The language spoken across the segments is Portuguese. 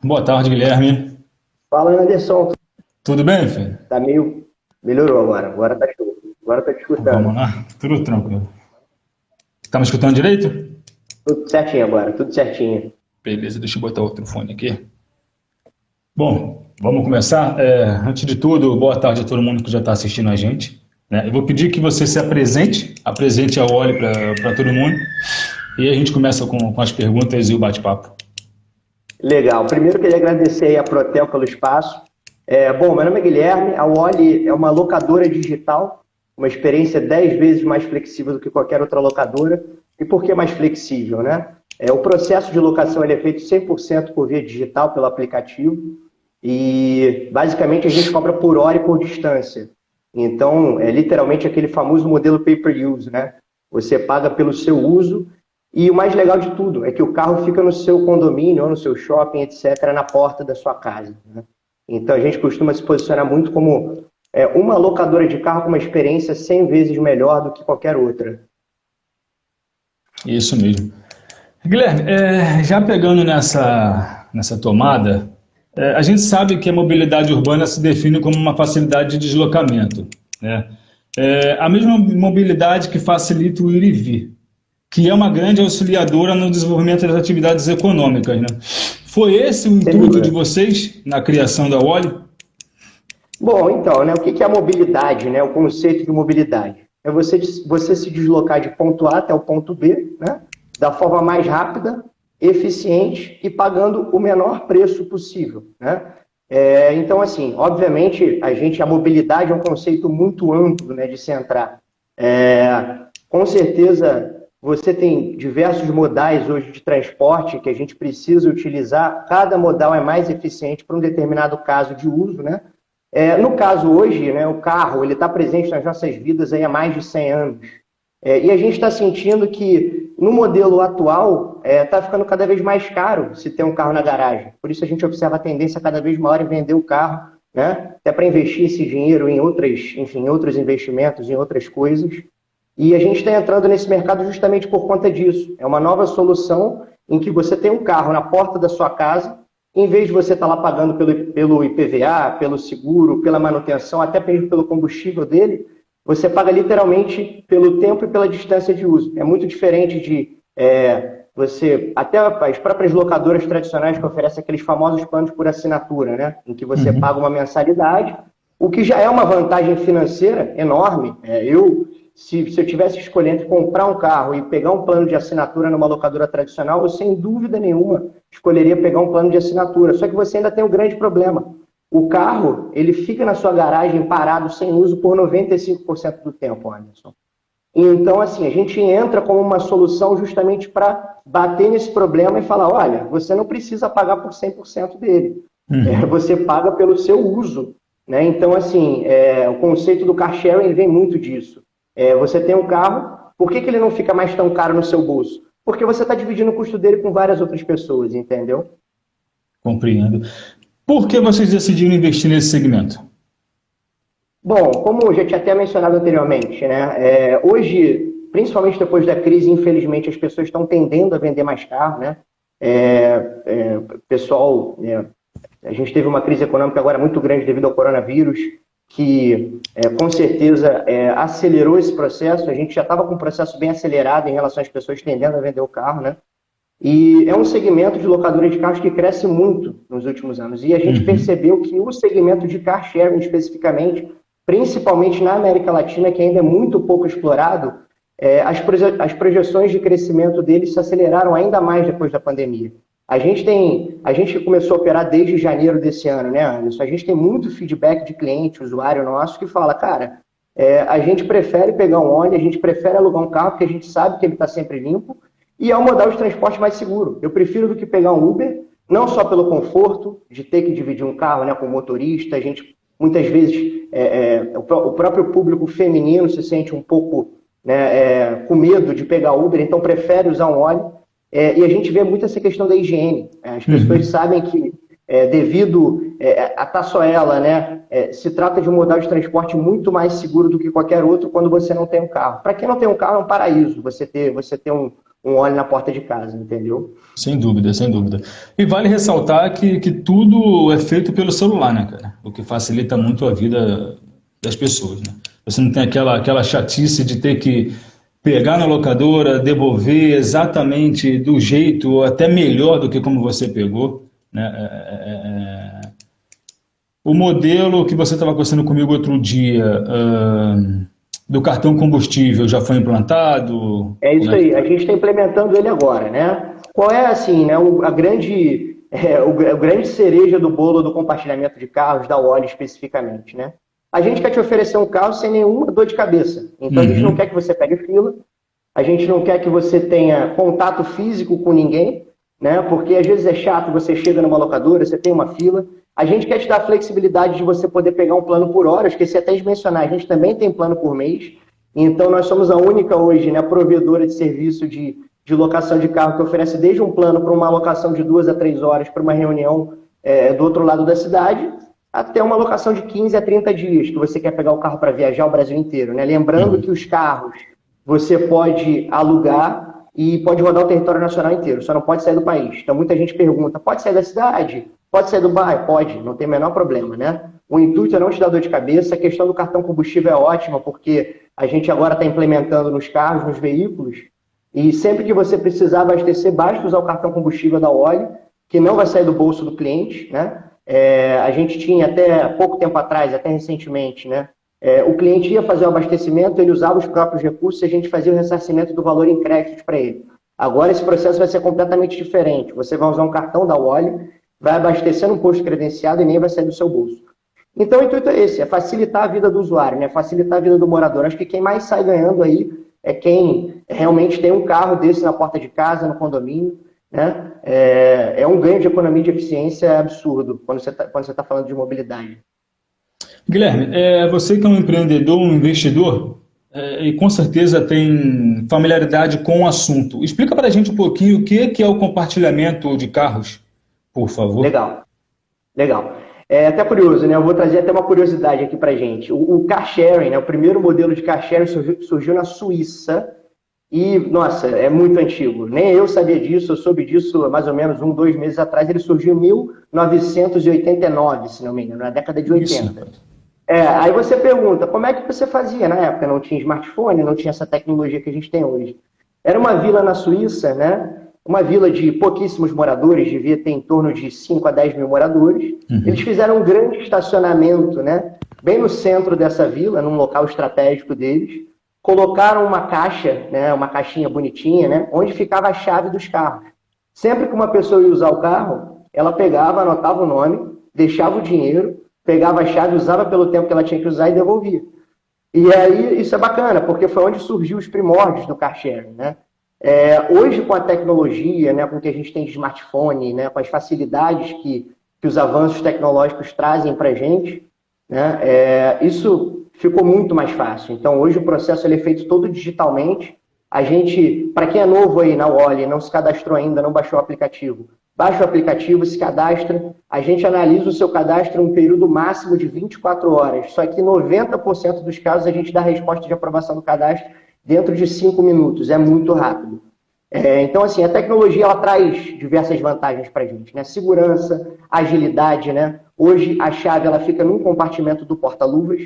Boa tarde, Guilherme. Fala, Anderson. Tudo bem, filho? Tá meio. Melhorou agora. Agora tá show. Agora tá te Vamos escutando. lá? Tudo tranquilo. Tá me escutando direito? Tudo certinho agora, tudo certinho. Beleza, deixa eu botar outro fone aqui. Bom, vamos começar. Antes de tudo, boa tarde a todo mundo que já está assistindo a gente. Né? Eu vou pedir que você se apresente a Oli para todo mundo, e a gente começa com as perguntas e o bate-papo. Legal. Primeiro, queria agradecer aí a Protel pelo espaço. Bom, meu nome é Guilherme. A Wally é uma locadora digital, uma experiência 10 vezes mais flexível do que qualquer outra locadora. E por que mais flexível, né? O processo de locação ele é feito 100% por via digital, pelo aplicativo. E, basicamente, a gente cobra por hora e por distância. Então, é literalmente aquele famoso modelo pay-per-use, né? Você paga pelo seu uso. E o mais legal de tudo é que o carro fica no seu condomínio ou no seu shopping, etc., na porta da sua casa, né? Então a gente costuma se posicionar muito como uma locadora de carro com uma experiência 100 vezes melhor do que qualquer outra. Isso mesmo. Guilherme, já pegando nessa tomada, a gente sabe que a mobilidade urbana se define como uma facilidade de deslocamento, né? A mesma mobilidade que facilita o ir e vir, que é uma grande auxiliadora no desenvolvimento das atividades econômicas, né? Foi esse o Sem intuito de dúvida. vocês na criação da Wally? Bom, então, né, o que é a mobilidade, né? O conceito de mobilidade é você se deslocar de ponto A até o ponto B, né? Da forma mais rápida, eficiente e pagando o menor preço possível, né? Então, assim, obviamente, a mobilidade é um conceito muito amplo, né, de se entrar. Com certeza, você tem diversos modais hoje de transporte que a gente precisa utilizar. Cada modal é mais eficiente para um determinado caso de uso, né? No caso hoje, né, o carro ele está presente nas nossas vidas aí há mais de 100 anos. E a gente está sentindo que no modelo atual está ficando cada vez mais caro se ter um carro na garagem. Por isso a gente observa a tendência cada vez maior em vender o carro, né? Até para investir esse dinheiro em em outros investimentos, em outras coisas. E a gente está entrando nesse mercado justamente por conta disso. É uma nova solução em que você tem um carro na porta da sua casa, em vez de você estar lá pagando pelo IPVA, pelo seguro, pela manutenção, até mesmo pelo combustível dele, você paga literalmente pelo tempo e pela distância de uso. É muito diferente de até as próprias locadoras tradicionais que oferecem aqueles famosos planos por assinatura, né? Em que você paga Uhum. uma mensalidade, o que já é uma vantagem financeira enorme. Se eu tivesse escolhendo comprar um carro e pegar um plano de assinatura numa locadora tradicional, eu sem dúvida nenhuma escolheria pegar um plano de assinatura. Só que você ainda tem um grande problema. O carro, ele fica na sua garagem parado sem uso por 95% do tempo, Anderson. Então, assim, a gente entra como uma solução justamente para bater nesse problema e falar, olha, você não precisa pagar por 100% dele. Uhum. Você paga pelo seu uso, né? Então, assim, o conceito do car sharing ele vem muito disso. Você tem um carro, por que ele não fica mais tão caro no seu bolso? Porque você está dividindo o custo dele com várias outras pessoas, entendeu? Compreendo. Por que vocês decidiram investir nesse segmento? Bom, como eu já tinha até mencionado anteriormente, né? Hoje, principalmente depois da crise, infelizmente, as pessoas estão tendendo a vender mais carro, né? Pessoal, a gente teve uma crise econômica agora muito grande devido ao coronavírus, que com certeza acelerou esse processo. A gente já estava com um processo bem acelerado em relação às pessoas tendendo a vender o carro, né? E é um segmento de locadora de carros que cresce muito nos últimos anos. E a gente Uhum. percebeu que o segmento de car sharing especificamente, principalmente na América Latina, que ainda é muito pouco explorado, as projeções de crescimento deles se aceleraram ainda mais depois da pandemia. A gente começou a operar desde janeiro desse ano, né, Anderson? A gente tem muito feedback de cliente, usuário nosso, que fala, cara, a gente prefere pegar um ônibus, a gente prefere alugar um carro, porque a gente sabe que ele está sempre limpo, e é um modal de transporte mais seguro. Eu prefiro do que pegar um Uber, não só pelo conforto de ter que dividir um carro, né, com o motorista. A gente, muitas vezes, o próprio público feminino se sente um pouco, né, com medo de pegar Uber, então prefere usar um óleo. E a gente vê muito essa questão da higiene. As pessoas Uhum. sabem que, devido a estar só ela, né, se trata de um modal de transporte muito mais seguro do que qualquer outro quando você não tem um carro. Para quem não tem um carro, é um paraíso você ter um óleo na porta de casa, entendeu? Sem dúvida, sem dúvida. E vale ressaltar que tudo é feito pelo celular, né, cara? O que facilita muito a vida das pessoas, né? Você não tem aquela chatice de ter que pegar na locadora, devolver exatamente do jeito, ou até melhor do que como você pegou, né? O modelo que você estava conversando comigo outro dia, do cartão combustível, já foi implantado? É Como isso é que aí, a tá? gente está implementando ele agora, né? Qual é, assim, né, o grande cereja do bolo do compartilhamento de carros, da Wally especificamente, né? A gente quer te oferecer um carro sem nenhuma dor de cabeça. Então, a gente não quer Uhum. que você pegue fila, a gente não quer que você tenha contato físico com ninguém, né? Porque às vezes é chato, você chega numa locadora, você tem uma fila. A gente quer te dar a flexibilidade de você poder pegar um plano por hora. Eu esqueci até de mencionar, a gente também tem plano por mês. Então, nós somos a única hoje, né, provedora de serviço de locação de carro que oferece desde um plano para uma locação de 2 a 3 horas para uma reunião do outro lado da cidade, até uma locação de 15 a 30 dias, que você quer pegar o carro para viajar o Brasil inteiro, né? Lembrando que Uhum. os carros você pode alugar e pode rodar o território nacional inteiro, só não pode sair do país. Então, muita gente pergunta, pode sair da cidade? Pode sair do bairro? Pode, não tem o menor problema, né? O intuito é não te dar dor de cabeça. A questão do cartão combustível é ótima, porque a gente agora está implementando nos carros, nos veículos, e sempre que você precisar abastecer, basta usar o cartão combustível da Oli, que não vai sair do bolso do cliente, né? A gente tinha até pouco tempo atrás, até recentemente, né? O cliente ia fazer o abastecimento, ele usava os próprios recursos e a gente fazia o ressarcimento do valor em crédito para ele. Agora esse processo vai ser completamente diferente. Você vai usar um cartão da Oli, vai abastecer num posto credenciado e nem vai sair do seu bolso. Então o intuito é esse, é facilitar a vida do usuário, né? Facilitar a vida do morador. Acho que quem mais sai ganhando aí é quem realmente tem um carro desse na porta de casa, no condomínio, né? É um ganho de economia e de eficiência absurdo quando você tá falando de mobilidade. Guilherme, você que é um empreendedor, um investidor, e com certeza tem familiaridade com o assunto. Explica para a gente um pouquinho o que é o compartilhamento de carros, por favor. Legal, legal. É até curioso, né? Eu vou trazer até uma curiosidade aqui pra gente. O car sharing, né? O primeiro modelo de car sharing surgiu na Suíça e, nossa, é muito antigo. Nem eu sabia disso, eu soube disso há mais ou menos 2 meses atrás. Ele surgiu em 1989, se não me engano, na década de Isso, 80. rapaz. Aí você pergunta, como é que você fazia na época? Não tinha smartphone, não tinha essa tecnologia que a gente tem hoje. Era uma vila na Suíça, né? Uma vila de pouquíssimos moradores, devia ter em torno de 5 a 10 mil moradores. Eles Uhum. fizeram um grande estacionamento, né? Bem no centro dessa vila, num local estratégico deles. Colocaram uma caixa, né? Uma caixinha bonitinha, né? Onde ficava a chave dos carros. Sempre que uma pessoa ia usar o carro, ela pegava, anotava o nome, deixava o dinheiro, pegava a chave, usava pelo tempo que ela tinha que usar e devolvia. E aí, isso é bacana, porque foi onde surgiu os primórdios do car sharing, né? Hoje, com a tecnologia, né, com o que a gente tem de smartphone, né, com as facilidades que os avanços tecnológicos trazem para a gente, né, isso ficou muito mais fácil. Então, hoje o processo ele é feito todo digitalmente. A gente, para quem é novo aí na Wally, não se cadastrou ainda, não baixou o aplicativo, baixa o aplicativo, se cadastra, a gente analisa o seu cadastro em um período máximo de 24 horas. Só que 90% dos casos a gente dá a resposta de aprovação do cadastro dentro de 5 minutos, é muito rápido. Então, assim, a tecnologia ela traz diversas vantagens para a gente, né? Segurança, agilidade, né? Hoje a chave ela fica num compartimento do porta-luvas,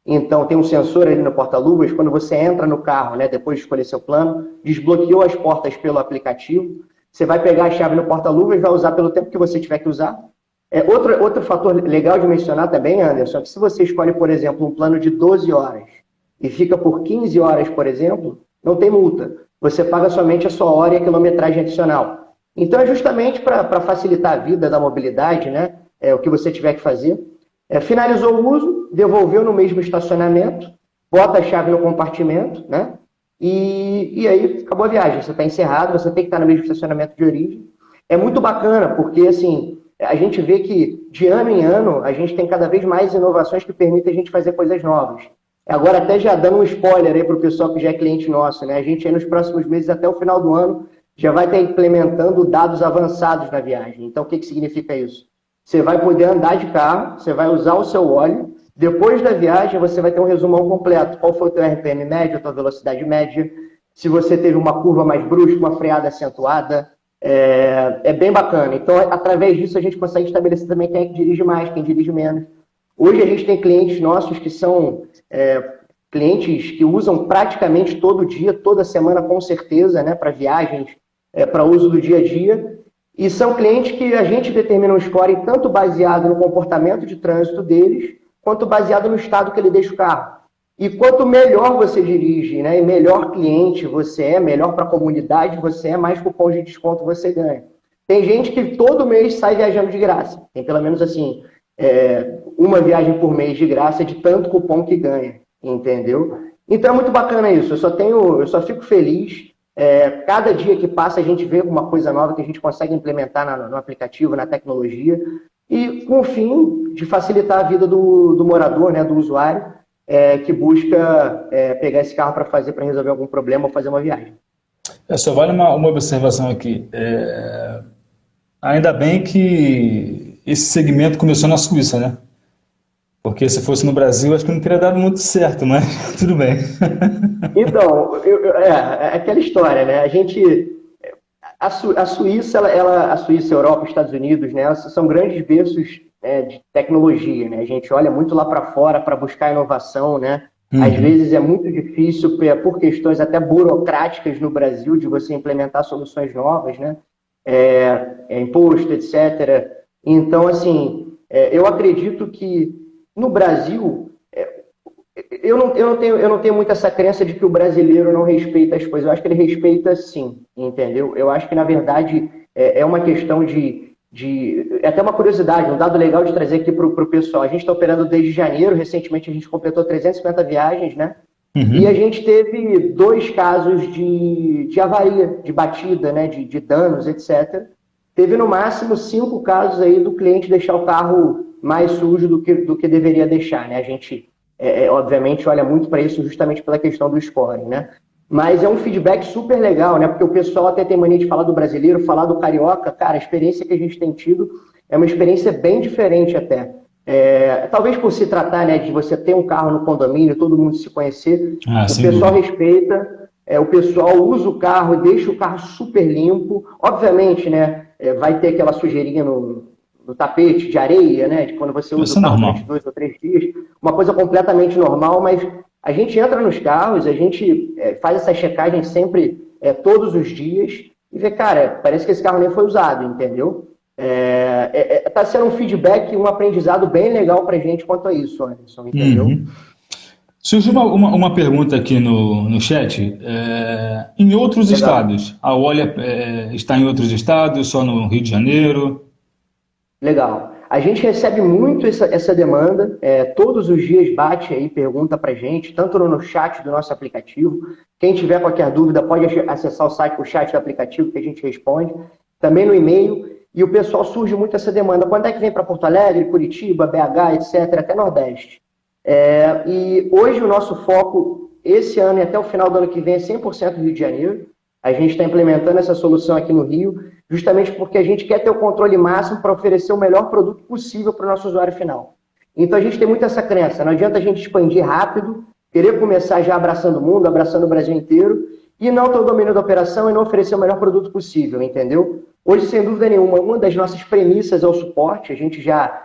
então tem um sensor ali no porta-luvas, quando você entra no carro, né, depois de escolher seu plano, desbloqueou as portas pelo aplicativo, você vai pegar a chave no porta-luvas, vai usar pelo tempo que você tiver que usar. Outro fator legal de mencionar também, Anderson, é que se você escolhe, por exemplo, um plano de 12 horas e fica por 15 horas, por exemplo, não tem multa. Você paga somente a sua hora e a quilometragem adicional. Então, é justamente para facilitar a vida da mobilidade, né? O que você tiver que fazer. Finalizou o uso, devolveu no mesmo estacionamento, bota a chave no compartimento, né? E aí acabou a viagem. Você está encerrado, você tem que estar no mesmo estacionamento de origem. É muito bacana, porque assim, a gente vê que de ano em ano a gente tem cada vez mais inovações que permitem a gente fazer coisas novas. Agora, até já dando um spoiler aí para o pessoal que já é cliente nosso, né? A gente aí nos próximos meses, até o final do ano, já vai estar implementando dados avançados na viagem. Então, o que significa isso? Você vai poder andar de carro, você vai usar o seu óleo, depois da viagem você vai ter um resumão completo. Qual foi o teu RPM médio, a tua velocidade média, se você teve uma curva mais brusca, uma freada acentuada, é bem bacana. Então, através disso, a gente consegue estabelecer também quem é que dirige mais, quem dirige menos. Hoje a gente tem clientes nossos que são clientes que usam praticamente todo dia, toda semana, com certeza, né, para viagens, para uso do dia a dia. E são clientes que a gente determina um score tanto baseado no comportamento de trânsito deles, quanto baseado no estado que ele deixa o carro. E quanto melhor você dirige, né, e melhor cliente você é, melhor para a comunidade você é, mais cupons de desconto você ganha. Tem gente que todo mês sai viajando de graça. Tem pelo menos assim, uma viagem por mês de graça de tanto cupom que ganha, entendeu? Então é muito bacana isso. Eu só fico feliz. Cada dia que passa a gente vê alguma coisa nova que a gente consegue implementar no aplicativo, na tecnologia, e com o fim de facilitar a vida do morador, né, do usuário, que busca pegar esse carro para resolver algum problema ou fazer uma viagem. Só vale uma observação aqui. Ainda bem que esse segmento começou na Suíça, né? Porque se fosse no Brasil, acho que não teria dado muito certo, mas tudo bem. Então, aquela história, né? A Suíça, a Suíça, a Europa, Estados Unidos, né? São grandes berços de tecnologia, né? A gente olha muito lá para fora para buscar inovação, né? Às vezes é muito difícil por questões até burocráticas no Brasil de você implementar soluções novas, né? Imposto, etc. Então, assim, eu acredito que no Brasil, eu não tenho muito essa crença de que o brasileiro não respeita as coisas. Eu acho que ele respeita sim, entendeu? Eu acho que, na verdade, é uma questão é até uma curiosidade, um dado legal de trazer aqui para o pessoal. A gente está operando desde janeiro, recentemente a gente completou 350 viagens, né? E a gente teve 2 casos de avaria, de batida, né? De danos, etc. Teve no máximo 5 casos aí do cliente deixar o carro mais sujo do que deveria deixar, né? A gente, obviamente, olha muito para isso justamente pela questão do scoring, né? Mas é um feedback super legal, né? Porque o pessoal até tem mania de falar do brasileiro, falar do carioca. Cara, a experiência que a gente tem tido é uma experiência bem diferente até. Talvez por se tratar, né, de você ter um carro no condomínio, todo mundo se conhecer, o pessoal respeita, o pessoal usa o carro e deixa o carro super limpo. Durante, né, vai ter aquela sujeirinha no tapete de areia, né, de quando você usa o carro durante 2 ou 3 dias, uma coisa completamente normal, mas a gente entra nos carros, a gente faz essa checagem sempre, todos os dias, e vê, cara, parece que esse carro nem foi usado, entendeu? Tá sendo um feedback, um aprendizado bem legal pra gente quanto a isso, Anderson, entendeu? Surgiu uma pergunta aqui no chat. Em outros estados, a Olia está em outros estados, só no Rio de Janeiro? Legal. A gente recebe muito essa demanda, todos os dias bate aí, pergunta pra gente, tanto no chat do nosso aplicativo. Quem tiver qualquer dúvida pode acessar o chat do aplicativo que a gente responde, também no e-mail. E o pessoal surge muito essa demanda. Quando é que vem para Porto Alegre, Curitiba, BH, etc., até Nordeste? E hoje o nosso foco, esse ano e até o final do ano que vem, é 100% Rio de Janeiro. A gente está implementando essa solução aqui no Rio, justamente porque a gente quer ter o controle máximo para oferecer o melhor produto possível para o nosso usuário final. Então a gente tem muito essa crença. Não adianta a gente expandir rápido, querer começar já abraçando o mundo, abraçando o Brasil inteiro, e não ter o domínio da operação e não oferecer o melhor produto possível, entendeu? Hoje, sem dúvida nenhuma, uma das nossas premissas é o suporte. A gente já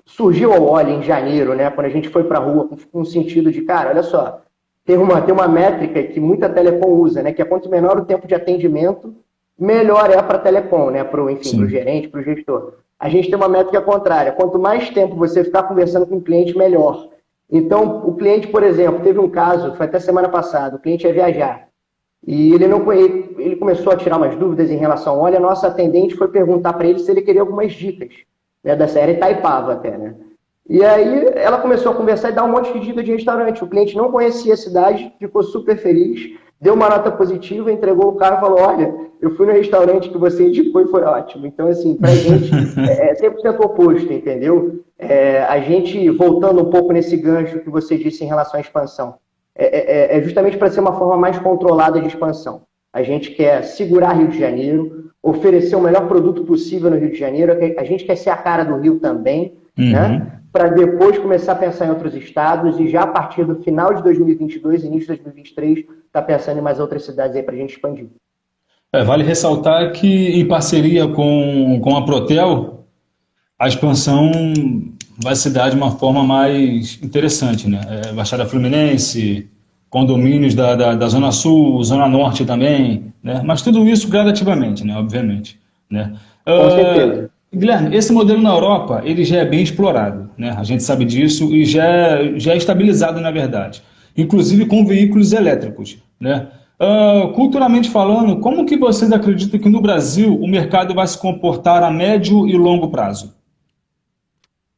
surgiu ao Olia em janeiro, né? Quando a gente foi para a rua com um sentido de, cara, olha só, tem uma métrica que muita telecom usa, né? Que é quanto menor o tempo de atendimento, melhor é para a telecom, né? Para o gerente, para o gestor. A gente tem uma métrica contrária. Quanto mais tempo você ficar conversando com o cliente, melhor. Então, o cliente, por exemplo, teve um caso, foi até semana passada, o cliente ia viajar. E ele começou a tirar umas dúvidas em relação, olha, a nossa atendente foi perguntar para ele se ele queria algumas dicas, né, da série Itaipava até, né? E aí ela começou a conversar e dar um monte de dicas de restaurante. O cliente não conhecia a cidade, ficou super feliz, deu uma nota positiva, entregou o carro e falou, olha, eu fui no restaurante que você indicou e foi ótimo. Então, assim, pra gente é 100% oposto, entendeu? A gente, voltando um pouco nesse gancho que você disse em relação à expansão, justamente para ser uma forma mais controlada de expansão. A gente quer segurar Rio de Janeiro, oferecer o melhor produto possível no Rio de Janeiro, a gente quer ser a cara do Rio também, né? para depois começar a pensar em outros estados e já a partir do final de 2022, início de 2023, tá pensando em mais outras cidades aí para a gente expandir. Vale ressaltar que, em parceria com a Protel, a expansão vai se dar de uma forma mais interessante, né? Baixada Fluminense, condomínios da Zona Sul, Zona Norte também, né? Mas tudo isso gradativamente, né? Obviamente, né? Com certeza. Guilherme, esse modelo na Europa, ele já é bem explorado, né? A gente sabe disso e já é estabilizado, na verdade, inclusive com veículos elétricos, né? Culturalmente falando, como que vocês acreditam que no Brasil o mercado vai se comportar a médio e longo prazo?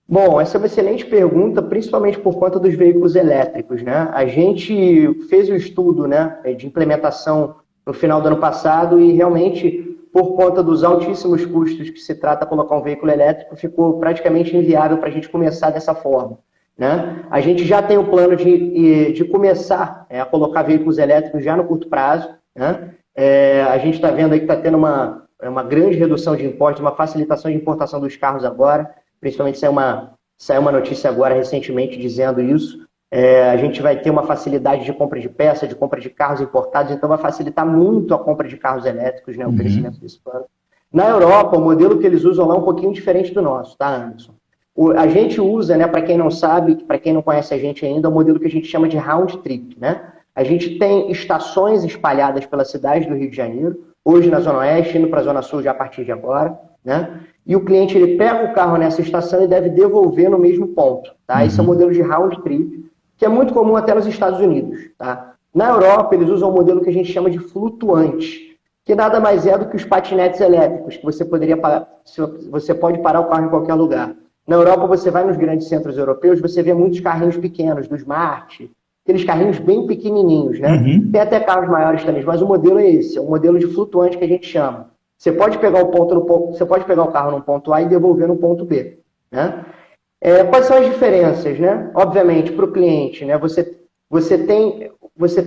Bom, essa é uma excelente pergunta, principalmente por conta dos veículos elétricos, né? A gente fez o estudo, né, de implementação no final do ano passado e realmente, por conta dos altíssimos custos que se trata colocar um veículo elétrico, ficou praticamente inviável para a gente começar dessa forma, né? A gente já tem o plano de começar a colocar veículos elétricos já no curto prazo, né? A gente está vendo aí que está tendo uma grande redução de impostos, uma facilitação de importação dos carros agora. Principalmente saiu uma notícia agora recentemente dizendo isso. A gente vai ter uma facilidade de compra de peça, de compra de carros importados, então vai facilitar muito a compra de carros elétricos, né, o crescimento desse plano. Na Europa, o modelo que eles usam lá é um pouquinho diferente do nosso, tá, Anderson? A gente usa, né, para quem não sabe, para quem não conhece a gente ainda, o modelo que a gente chama de round trip, né? A gente tem estações espalhadas pela cidade do Rio de Janeiro, hoje na Zona Oeste, indo para a Zona Sul já a partir de agora, né? E o cliente ele pega o carro nessa estação e deve devolver no mesmo ponto, tá? Esse é o modelo de round trip, que é muito comum até nos Estados Unidos, tá? Na Europa, eles usam um modelo que a gente chama de flutuante, que nada mais é do que os patinetes elétricos, que você pode parar o carro em qualquer lugar. Na Europa, você vai nos grandes centros europeus, você vê muitos carrinhos pequenos, do Smart, aqueles carrinhos bem pequenininhos, né? Tem até carros maiores também, mas o modelo é esse, é o modelo de flutuante que a gente chama. Você pode pegar você pode pegar o carro no ponto A e devolver no ponto B, né? Quais são as diferenças, né? Obviamente, para o cliente, né? Você tem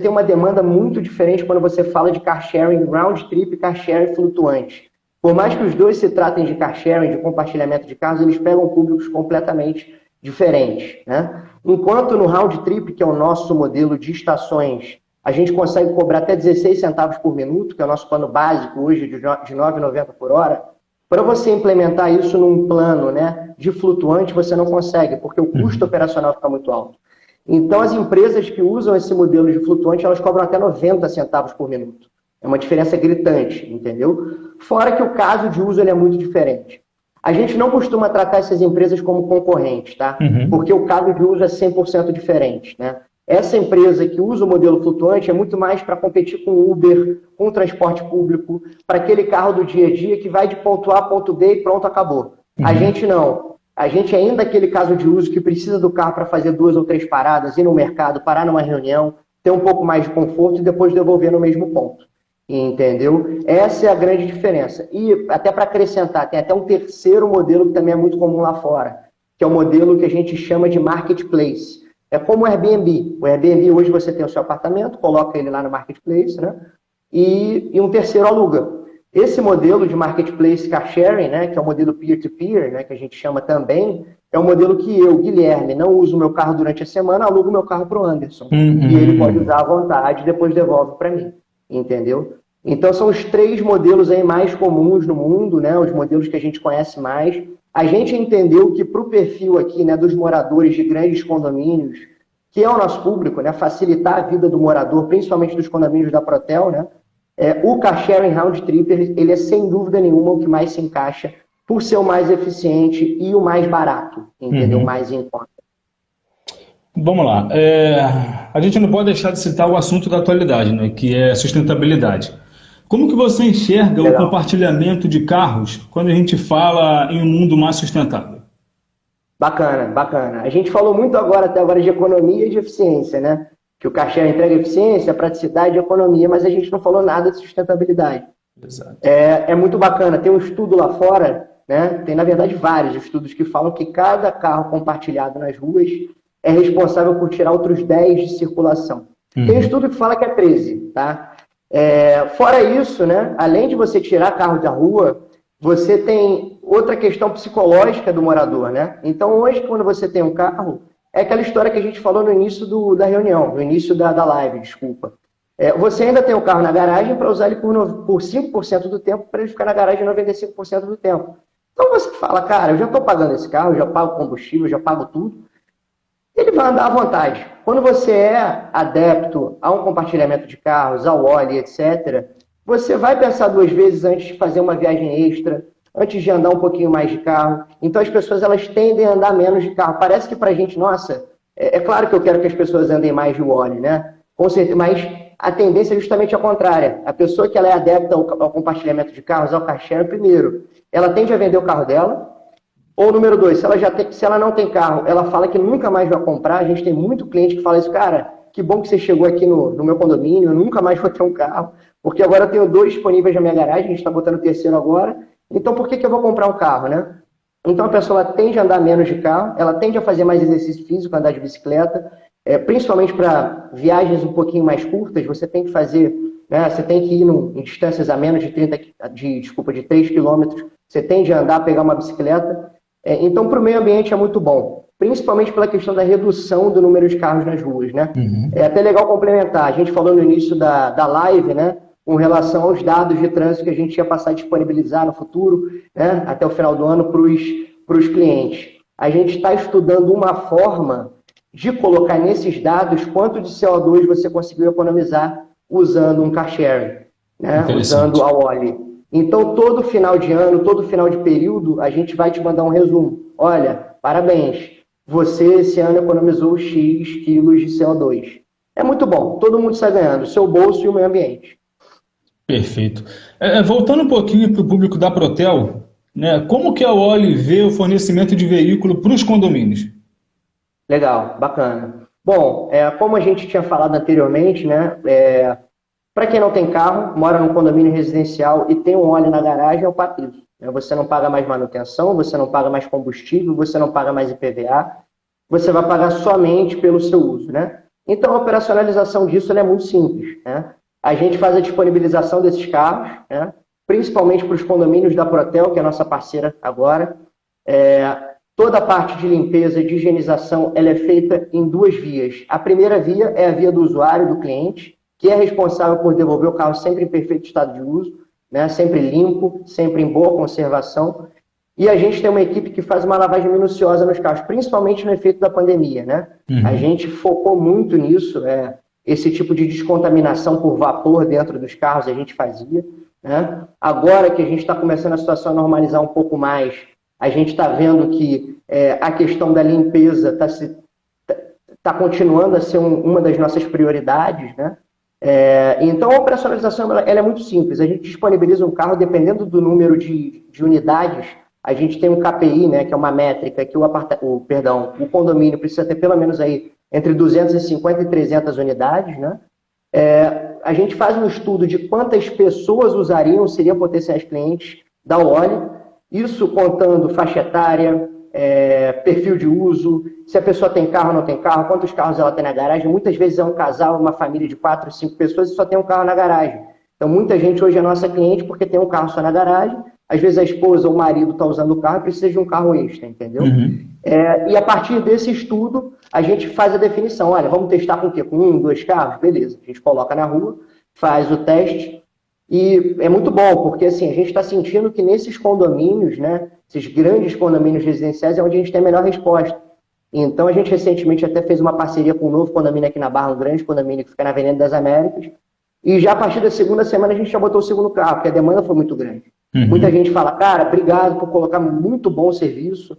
uma demanda muito diferente quando você fala de car sharing round trip e car sharing flutuante. Por mais que os dois se tratem de car sharing, de compartilhamento de carros, eles pegam públicos completamente diferentes, né? Enquanto no round trip, que é o nosso modelo de estações, a gente consegue cobrar até 16 centavos por minuto, que é o nosso plano básico hoje de R$ 9,90 por hora. Para você implementar isso num plano, né, de flutuante, você não consegue, porque o custo operacional fica muito alto. Então, as empresas que usam esse modelo de flutuante, elas cobram até 90 centavos por minuto. É uma diferença gritante, entendeu? Fora que o caso de uso ele é muito diferente. A gente não costuma tratar essas empresas como concorrentes, tá? Porque o caso de uso é 100% diferente, né? Essa empresa que usa o modelo flutuante é muito mais para competir com o Uber, com o transporte público, para aquele carro do dia a dia que vai de ponto A a ponto B e pronto, acabou. A gente não. A gente ainda é aquele caso de uso que precisa do carro para fazer 2 ou 3 paradas, ir no mercado, parar numa reunião, ter um pouco mais de conforto e depois devolver no mesmo ponto. Entendeu? Essa é a grande diferença. E até para acrescentar, tem até um terceiro modelo que também é muito comum lá fora, que é o modelo que a gente chama de marketplace. É como o Airbnb. O Airbnb, hoje você tem o seu apartamento, coloca ele lá no marketplace, né? E um terceiro aluga. Esse modelo de marketplace car sharing, né, que é o modelo peer-to-peer, né, que a gente chama também, é um modelo que eu, Guilherme, não uso o meu carro durante a semana, alugo o meu carro para o Anderson. E ele pode usar à vontade e depois devolve para mim. Entendeu? Então são os 3 modelos aí mais comuns no mundo, né, os modelos que a gente conhece mais. A gente entendeu que para o perfil aqui, né, dos moradores de grandes condomínios, que é o nosso público, né, facilitar a vida do morador, principalmente dos condomínios da Protel, né, o car sharing round trip, ele é sem dúvida nenhuma o que mais se encaixa por ser o mais eficiente e o mais barato, entendeu? Mais em conta. Vamos lá. A gente não pode deixar de citar o assunto da atualidade, né, que é sustentabilidade. Como que você enxerga o compartilhamento de carros quando a gente fala em um mundo mais sustentável? Bacana, bacana. A gente falou muito até agora de economia e de eficiência, né? Que o car sharing entrega eficiência, praticidade e economia, mas a gente não falou nada de sustentabilidade. Exato. É muito bacana. Tem um estudo lá fora, né? Tem, na verdade, vários estudos que falam que cada carro compartilhado nas ruas é responsável por tirar outros 10 de circulação. Tem um estudo que fala que é 13, tá? Fora isso, né? Além de você tirar carro da rua, você tem outra questão psicológica do morador, né? Então, hoje, quando você tem um carro, é aquela história que a gente falou no início da reunião, no início da live, desculpa. Você ainda tem o carro na garagem para usar ele por 5% do tempo, para ele ficar na garagem 95% do tempo. Então, você fala, cara, eu já estou pagando esse carro, eu já pago combustível, eu já pago tudo. Ele vai andar à vontade. Quando você é adepto a um compartilhamento de carros, ao óleo, etc., você vai pensar duas vezes antes de fazer uma viagem extra, antes de andar um pouquinho mais de carro. Então as pessoas elas tendem a andar menos de carro. Parece que pra gente, nossa, é claro que eu quero que as pessoas andem mais de óleo, né? Com certeza, mas a tendência é justamente a contrária. A pessoa que ela é adepta ao compartilhamento de carros, ao car sharing, primeiro, ela tende a vender o carro dela. Ou número 2, se ela não tem carro, ela fala que nunca mais vai comprar. A gente tem muito cliente que fala isso, cara, que bom que você chegou aqui no meu condomínio, eu nunca mais vou ter um carro, porque agora eu tenho 2 disponíveis na minha garagem, a gente está botando o terceiro agora, então por que eu vou comprar um carro, né? Então a pessoa tende a andar menos de carro, ela tende a fazer mais exercício físico, andar de bicicleta, principalmente para viagens um pouquinho mais curtas, você tem que fazer, né, você tem que ir em distâncias a menos de 3 quilômetros, você tende a andar, pegar uma bicicleta. Então, para o meio ambiente é muito bom, principalmente pela questão da redução do número de carros nas ruas, né? Uhum. É até legal complementar. A gente falou no início da live, né, com relação aos dados de trânsito que a gente ia passar a disponibilizar no futuro, né, até o final do ano para os clientes. A gente está estudando uma forma de colocar nesses dados quanto de CO2 você conseguiu economizar usando um car sharing, né, usando a Wally. Então, todo final de ano, todo final de período, a gente vai te mandar um resumo. Olha, parabéns, você esse ano economizou X quilos de CO2. É muito bom, todo mundo está ganhando, o seu bolso e o meio ambiente. Perfeito. Voltando um pouquinho para o público da Protel, né, como que a Wally vê o fornecimento de veículo para os condomínios? Legal, bacana. Bom, como a gente tinha falado anteriormente, né, para quem não tem carro, mora num condomínio residencial e tem um óleo na garagem, é o paraíso. Você não paga mais manutenção, você não paga mais combustível, você não paga mais IPVA, você vai pagar somente pelo seu uso, né? Então, a operacionalização disso é muito simples, né? A gente faz a disponibilização desses carros, né, principalmente para os condomínios da Protel, que é a nossa parceira agora. Toda a parte de limpeza, de higienização, ela é feita em 2 vias. A primeira via é a via do usuário, do cliente, que é responsável por devolver o carro sempre em perfeito estado de uso, né, sempre limpo, sempre em boa conservação. E a gente tem uma equipe que faz uma lavagem minuciosa nos carros, principalmente no efeito da pandemia, né? Uhum. A gente focou muito nisso, esse tipo de descontaminação por vapor dentro dos carros a gente fazia, né? Agora que a gente está começando a situação a normalizar um pouco mais, a gente está vendo que a questão da limpeza está continuando a ser uma das nossas prioridades, né? Então, a operacionalização ela é muito simples. A gente disponibiliza um carro, dependendo do número de unidades, a gente tem um KPI, né, que é uma métrica que o condomínio precisa ter pelo menos aí entre 250 e 300 unidades, né? A gente faz um estudo de quantas pessoas seriam potenciais clientes da Wally, isso contando faixa etária, perfil de uso, se a pessoa tem carro ou não tem carro, quantos carros ela tem na garagem. Muitas vezes é um casal, uma família de 4, 5 pessoas e só tem um carro na garagem. Então, muita gente hoje é nossa cliente porque tem um carro só na garagem. Às vezes a esposa ou o marido está usando o carro e precisa de um carro extra, entendeu? Uhum. E a partir desse estudo, a gente faz a definição. Olha, vamos testar com o quê? Com 1, 2 carros? Beleza. A gente coloca na rua, faz o teste. E é muito bom, porque assim, a gente está sentindo que nesses condomínios, né, esses grandes condomínios residenciais, é onde a gente tem a melhor resposta. Então, a gente recentemente até fez uma parceria com um novo condomínio aqui na Barra, um grande condomínio que fica na Avenida das Américas. E já a partir da segunda semana a gente já botou o segundo carro, porque a demanda foi muito grande. Uhum. Muita gente fala, cara, obrigado por colocar muito bom serviço.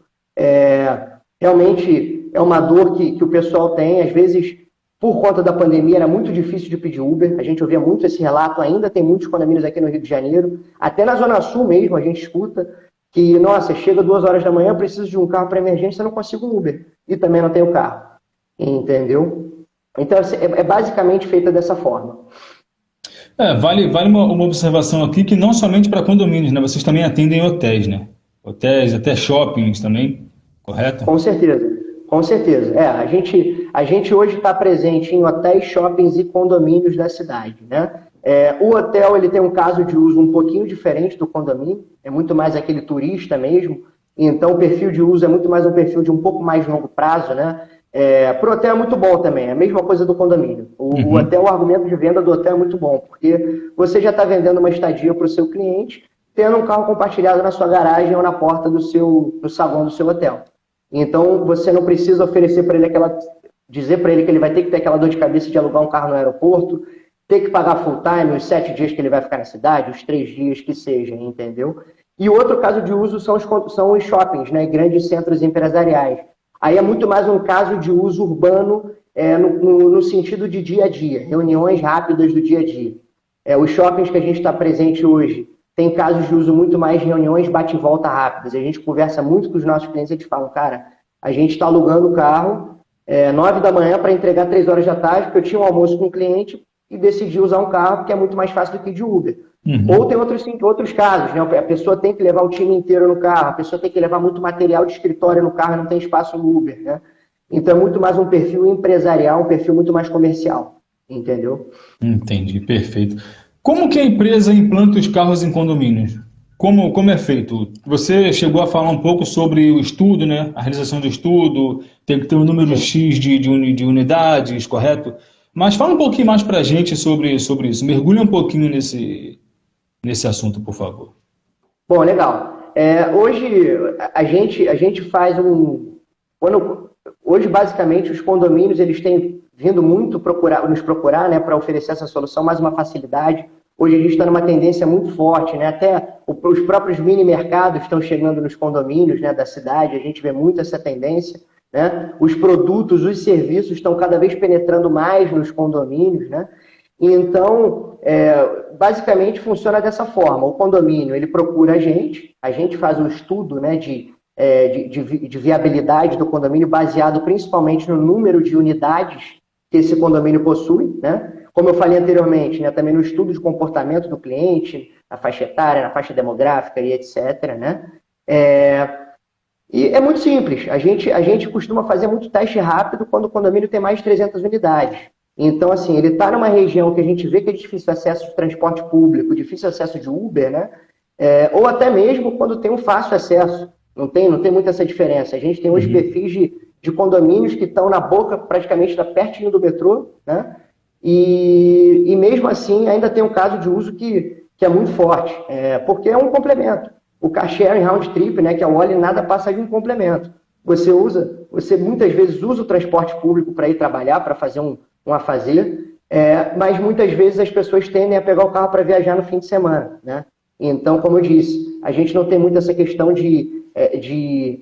Realmente é uma dor que o pessoal tem. Às vezes, por conta da pandemia, era muito difícil de pedir Uber. A gente ouvia muito esse relato. Ainda tem muitos condomínios aqui no Rio de Janeiro. Até na Zona Sul mesmo, a gente escuta que, nossa, chega 2 horas da manhã, eu preciso de um carro para emergência, eu não consigo um Uber. E também não tenho carro. Entendeu? Então, é basicamente feita dessa forma. Vale uma observação aqui que não somente para condomínios, né? Vocês também atendem hotéis, né? Hotéis, até shoppings também, correto? Com certeza, com certeza. A gente hoje está presente em hotéis, shoppings e condomínios da cidade, né? O hotel ele tem um caso de uso um pouquinho diferente do condomínio, é muito mais aquele turista mesmo, então o perfil de uso é muito mais um perfil de um pouco mais longo prazo, né? Para o hotel é muito bom também, é a mesma coisa do condomínio. O hotel, o argumento de venda do hotel é muito bom, porque você já está vendendo uma estadia para o seu cliente, tendo um carro compartilhado na sua garagem ou na porta no saguão do seu hotel. Então, você não precisa oferecer para ele dizer para ele que ele vai ter que ter aquela dor de cabeça de alugar um carro no aeroporto, ter que pagar full time, os 7 dias que ele vai ficar na cidade, os 3 dias que seja, entendeu? E outro caso de uso são os shoppings, né, grandes centros empresariais. Aí é muito mais um caso de uso urbano no sentido de dia a dia, reuniões rápidas do dia a dia. Os shoppings que a gente está presente hoje tem casos de uso muito mais de reuniões bate e volta rápidas. A gente conversa muito com os nossos clientes, eles falam, cara, a gente está alugando o carro 9 da manhã para entregar 3 horas da tarde, porque eu tinha um almoço com um cliente e decidi usar um carro porque é muito mais fácil do que de Uber. Ou tem outros casos, né? A pessoa tem que levar o time inteiro no carro, a pessoa tem que levar muito material de escritório no carro, não tem espaço no Uber, né? Então é muito mais um perfil empresarial, um perfil muito mais comercial, entendeu? Entendi, perfeito. Como que a empresa implanta os carros em condomínios? Como é feito? Você chegou a falar um pouco sobre o estudo, né? A realização do estudo, tem que ter um número X de unidades, correto? Mas fala um pouquinho mais para a gente sobre isso. Mergulha um pouquinho nesse assunto, por favor. Bom, legal. Hoje a gente faz hoje, basicamente, os condomínios eles têm vindo muito nos procurar, né, para oferecer essa solução, mais uma facilidade. Hoje a gente está numa tendência muito forte, né? Até os próprios mini-mercados estão chegando nos condomínios, né, da cidade, a gente vê muito essa tendência, né? Os produtos, os serviços estão cada vez penetrando mais nos condomínios, né? Então, basicamente funciona dessa forma. O condomínio ele procura a gente faz um estudo, né, de viabilidade do condomínio baseado principalmente no número de unidades que esse condomínio possui, né? Como eu falei anteriormente, né, também no estudo de comportamento do cliente, na faixa etária, na faixa demográfica e etc., né? E é muito simples. A gente costuma fazer muito teste rápido quando o condomínio tem mais de 300 unidades. Então, assim, ele está numa região que a gente vê que é difícil acesso de transporte público, difícil acesso de Uber, né? Ou até mesmo quando tem um fácil acesso. Não tem muito essa diferença. A gente tem hoje perfis de condomínios que estão na boca, praticamente pertinho do metrô, né? E mesmo assim ainda tem um caso de uso que é muito forte, porque é um complemento. O car sharing round trip, né, que é o Oli, nada passa de um complemento. Você muitas vezes usa o transporte público para ir trabalhar, para fazer um afazer, mas muitas vezes as pessoas tendem a pegar o carro para viajar no fim de semana, né? Então, como eu disse, a gente não tem muito essa questão de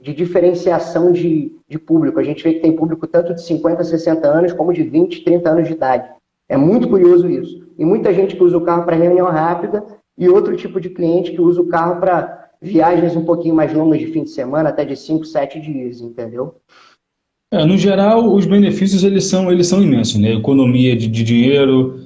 diferenciação de público. A gente vê que tem público tanto de 50, 60 anos como de 20, 30 anos de idade. É muito curioso isso. E muita gente que usa o carro para reunião rápida e outro tipo de cliente que usa o carro para viagens um pouquinho mais longas de fim de semana, até de 5, 7 dias, entendeu? No geral, os benefícios eles são imensos, né? Economia de dinheiro,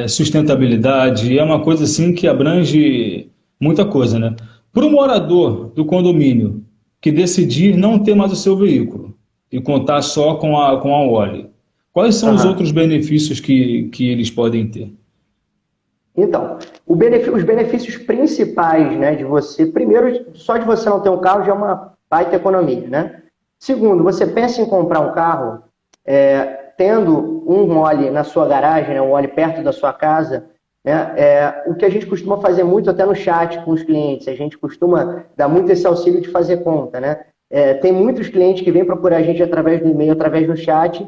sustentabilidade, é uma coisa assim que abrange muita coisa, né? Para o morador do condomínio que decidir não ter mais o seu veículo e contar só com a Oli, quais são os outros benefícios que eles podem ter? Então, os benefícios principais, né, de você... Primeiro, só de você não ter um carro já é uma baita economia, né? Segundo, você pensa em comprar um carro tendo um Oli na sua garagem, né, um Oli perto da sua casa, né, o que a gente costuma fazer muito até no chat com os clientes, a gente costuma dar muito esse auxílio de fazer conta, né? Tem muitos clientes que vêm procurar a gente através do e-mail, através do chat,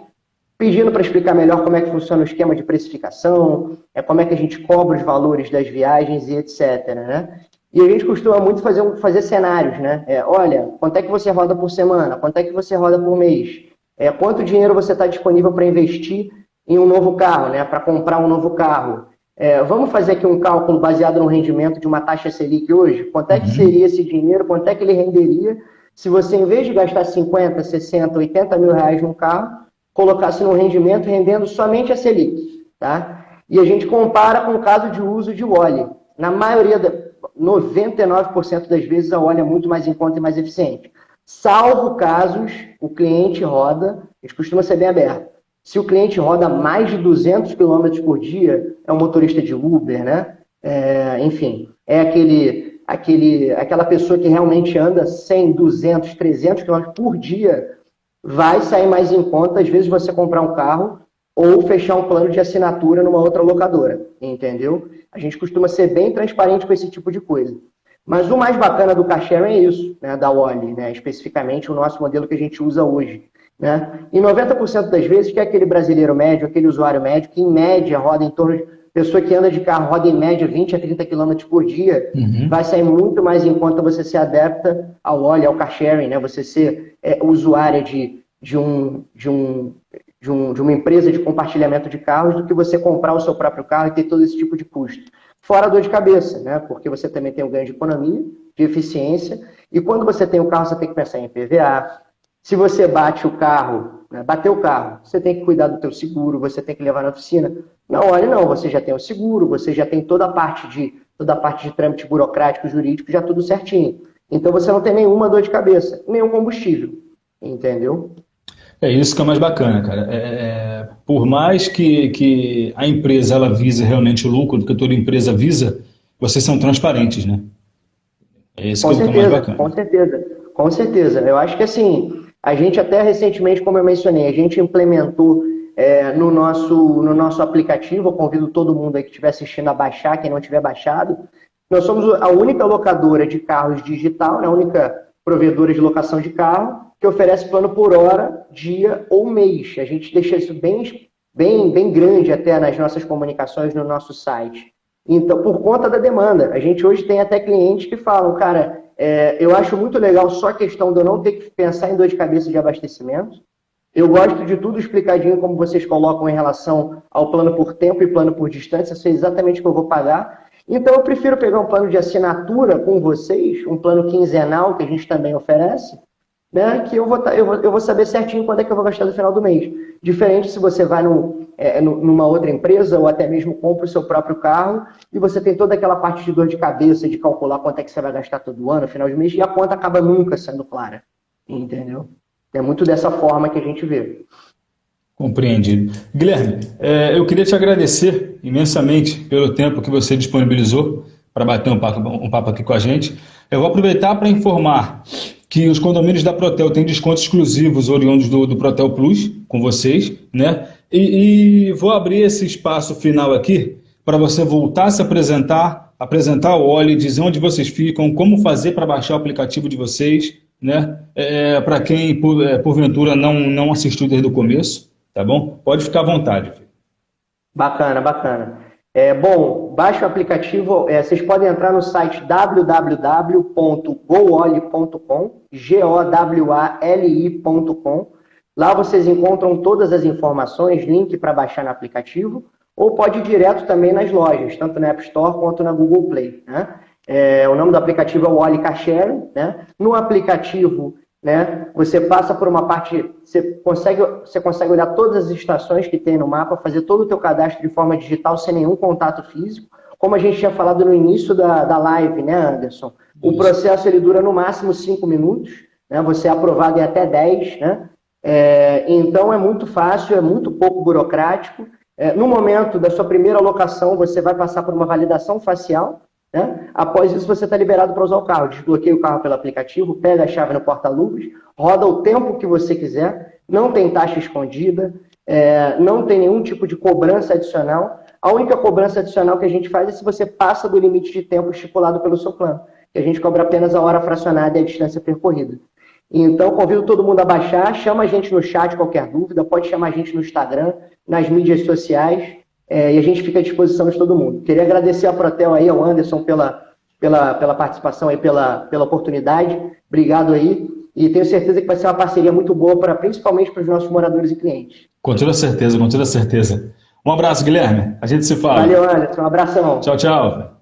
pedindo para explicar melhor como é que funciona o esquema de precificação, como é que a gente cobra os valores das viagens e etc., né? E a gente costuma muito fazer cenários, né? Olha, quanto é que você roda por semana? Quanto é que você roda por mês? Quanto dinheiro você está disponível para investir em um novo carro, né? Para comprar um novo carro? Vamos fazer aqui um cálculo baseado no rendimento de uma taxa Selic hoje? Quanto é que seria esse dinheiro? Quanto é que ele renderia se você, em vez de gastar 50, 60, 80 mil reais num carro, colocasse no rendimento rendendo somente a Selic, tá? E a gente compara com o caso de uso de Oli. Na maioria, 99% das vezes, a Oli é muito mais em conta e mais eficiente. Salvo casos, o cliente roda, a gente costuma ser bem aberto, Se o cliente roda mais de 200 quilômetros por dia, é um motorista de Uber, né? Enfim, é aquela pessoa que realmente anda 100, 200, 300 quilômetros por dia, vai sair mais em conta, às vezes, você comprar um carro ou fechar um plano de assinatura numa outra locadora, entendeu? A gente costuma ser bem transparente com esse tipo de coisa. Mas o mais bacana do car sharing é isso, né, da Oli, né, especificamente o nosso modelo que a gente usa hoje. Né? E 90% das vezes, que é aquele brasileiro médio, aquele usuário médio, que em média roda em torno de... Pessoa que anda de carro roda em média 20 a 30 km por dia, vai sair muito mais em conta você ser adepta ao Oli, ao car sharing, né? Você ser usuária de uma empresa de compartilhamento de carros do que você comprar o seu próprio carro e ter todo esse tipo de custo. Fora a dor de cabeça, né? Porque você também tem um ganho de economia, de eficiência, e quando você tem o carro, você tem que pensar em PVA. Se você bate o carro, né, bateu o carro, você tem que cuidar do teu seguro, você tem que levar na oficina. Não, olha, não, você já tem o seguro, você já tem toda a parte de trâmite burocrático, jurídico, já tudo certinho. Então você não tem nenhuma dor de cabeça, nenhum combustível, entendeu? É isso que é mais bacana, cara. Por mais que a empresa ela vise realmente o lucro, porque toda empresa visa, vocês são transparentes, né? É isso que é o mais bacana. Com certeza, com certeza. Eu acho que assim, a gente até recentemente, como eu mencionei, a gente implementou no nosso aplicativo, eu convido todo mundo aí que estiver assistindo a baixar, quem não tiver baixado, nós somos a única locadora de carros digital, né, a única provedora de locação de carro, que oferece plano por hora, dia ou mês. A gente deixa isso bem grande até nas nossas comunicações no nosso site. Então, por conta da demanda, a gente hoje tem até clientes que falam, cara, eu acho muito legal só a questão de eu não ter que pensar em dor de cabeça de abastecimento. Eu gosto de tudo explicadinho, como vocês colocam em relação ao plano por tempo e plano por distância, eu sei exatamente o que eu vou pagar. Então, eu prefiro pegar um plano de assinatura com vocês, um plano quinzenal que a gente também oferece, né, que eu vou saber certinho quando é que eu vou gastar no final do mês. Diferente se você vai numa outra empresa ou até mesmo compra o seu próprio carro e você tem toda aquela parte de dor de cabeça de calcular quanto é que você vai gastar todo ano, no final de mês, e a conta acaba nunca sendo clara. Entendeu? É muito dessa forma que a gente vê. Compreendido. Guilherme, eu queria te agradecer imensamente pelo tempo que você disponibilizou para bater um papo aqui com a gente. Eu vou aproveitar para informar que os condomínios da Protel têm descontos exclusivos oriundos do Protel Plus com vocês, né? E vou abrir esse espaço final aqui para você voltar a se apresentar o Oli, dizer onde vocês ficam, como fazer para baixar o aplicativo de vocês, né? Para quem, porventura, não assistiu desde o começo, tá bom? Pode ficar à vontade. Filho. Bacana, bacana. Bom, baixe o aplicativo, vocês podem entrar no site www.gowali.com, GOWALI.com. Lá vocês encontram todas as informações, link para baixar no aplicativo, ou pode ir direto também nas lojas, tanto na App Store quanto na Google Play. Né? O nome do aplicativo é o Oli Car Sharing, né? No aplicativo, né, você passa por uma parte, você consegue olhar todas as estações que tem no mapa, fazer todo o teu cadastro de forma digital sem nenhum contato físico. Como a gente tinha falado no início da live, né, Anderson? O processo ele dura no máximo 5 minutos, né? Você é aprovado em até 10, né? Então é muito fácil, é muito pouco burocrático. No momento da sua primeira locação, você vai passar por uma validação facial, né? Após isso, você está liberado para usar o carro. Desbloqueia o carro pelo aplicativo, pega a chave no porta-luvas, roda o tempo que você quiser, não tem taxa escondida, não tem nenhum tipo de cobrança adicional. A única cobrança adicional que a gente faz é se você passa do limite de tempo estipulado pelo seu plano, que a gente cobra apenas a hora fracionada e a distância percorrida. Então, convido todo mundo a baixar, chama a gente no chat qualquer dúvida, pode chamar a gente no Instagram, nas mídias sociais, e a gente fica à disposição de todo mundo. Queria agradecer a Protel aí, ao Anderson, pela participação aí, pela oportunidade. Obrigado aí. E tenho certeza que vai ser uma parceria muito boa, principalmente para os nossos moradores e clientes. Com toda certeza, com toda certeza. Um abraço, Guilherme. A gente se fala. Valeu, Anderson. Um abração. Tchau, tchau.